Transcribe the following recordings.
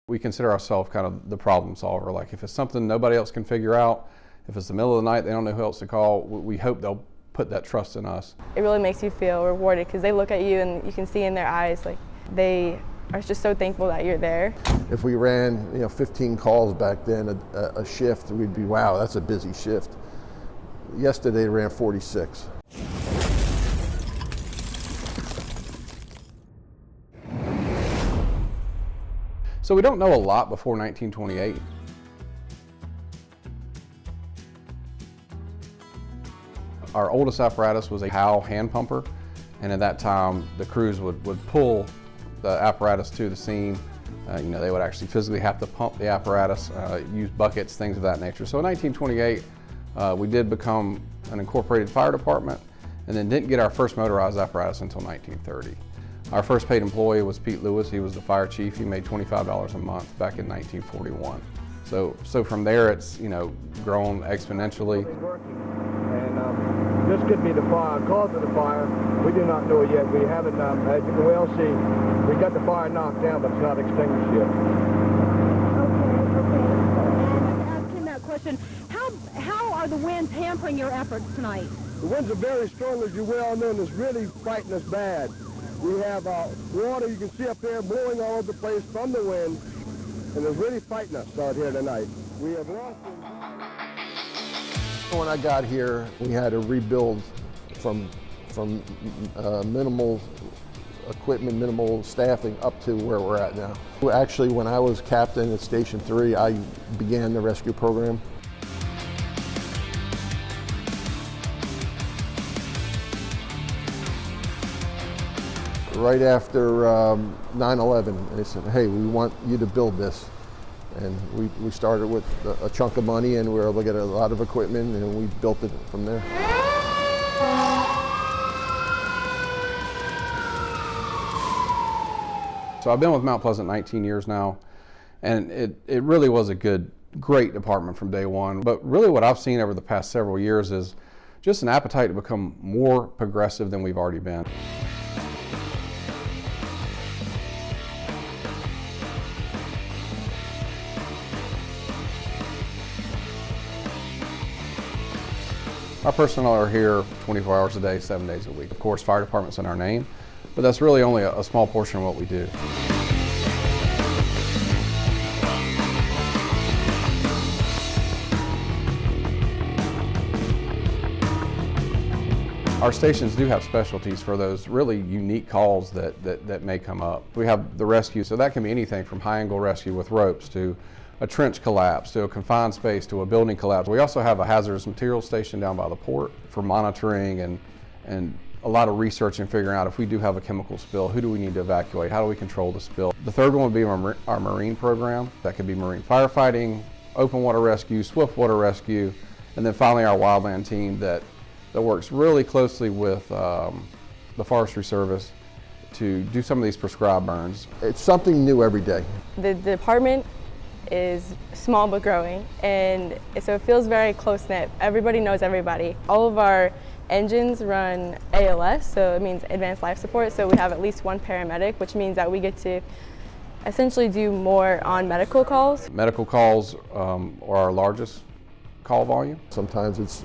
We consider ourselves kind of the problem solver. Like if it's something nobody else can figure out, if it's the middle of the night, they don't know who else to call, we hope they'll put that trust in us. It really makes you feel rewarded because they look at you and you can see in their eyes like they are just so thankful that you're there. If we ran 15 calls back then a shift, we'd be, wow, that's a busy shift. Yesterday they ran 46. So we don't know a lot before 1928. Our oldest apparatus was a Howe hand pumper, and at that time the crews would pull the apparatus to the scene. They would actually physically have to pump the apparatus, use buckets, things of that nature. So in 1928 we did become an incorporated fire department, and then didn't get our first motorized apparatus until 1930. Our first paid employee was Pete Lewis. He was the fire chief. He made $25 a month back in 1941. So from there, it's grown exponentially. And this could be the fire, cause of the fire. We do not know it yet. We haven't, as you can well see, we got the fire knocked down, but it's not extinguished yet. Okay. And asking that question, how are the winds hampering your efforts tonight? The winds are very strong, as you well know, and it's really fighting us bad. We have water you can see up there blowing all over the place from the wind, and it's really fighting us out here tonight. We have lost. When I got here, we had to rebuild from minimal equipment, minimal staffing up to where we're at now. Actually, when I was captain at Station 3, I began the rescue program. Right after 9/11, they said, hey, we want you to build this. And we started with a chunk of money, and we were able to get a lot of equipment, and we built it from there. So I've been with Mount Pleasant 19 years now, and it really was a great department from day one. But really what I've seen over the past several years is just an appetite to become more progressive than we've already been. Our personnel are here 24 hours a day, 7 days a week. Of course, fire department's in our name, but that's really only a small portion of what we do. Our stations do have specialties for those really unique calls that may come up. We have the rescue, so that can be anything from high-angle rescue with ropes to a trench collapse, to a confined space, to a building collapse. We also have a hazardous materials station down by the port for monitoring and a lot of research and figuring out if we do have a chemical spill, who do we need to evacuate, how do we control the spill. The third one would be our marine program. That could be marine firefighting, open water rescue, swift water rescue, and then finally our wildland team that works really closely with the Forestry Service to do some of these prescribed burns. It's something new every day. The department is small but growing, and so it feels very close-knit. Everybody knows everybody. All of our engines run ALS, so it means advanced life support, so we have at least one paramedic, which means that we get to essentially do more on medical calls. Medical calls are our largest call volume. Sometimes it's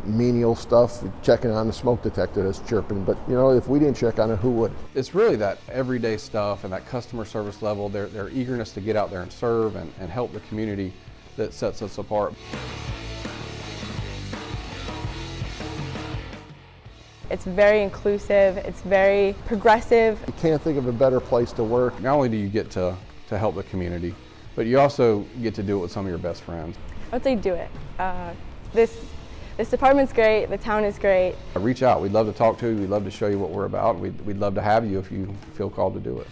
menial stuff, checking on the smoke detector that's chirping, but if we didn't check on it, who would? It's really that everyday stuff and that customer service level, their eagerness to get out there and serve and help the community that sets us apart. It's very inclusive, it's very progressive. You can't think of a better place to work. Not only do you get to help the community, but you also get to do it with some of your best friends. I would say do it. This department's great, the town is great. Reach out, we'd love to talk to you, we'd love to show you what we're about, we'd love to have you if you feel called to do it.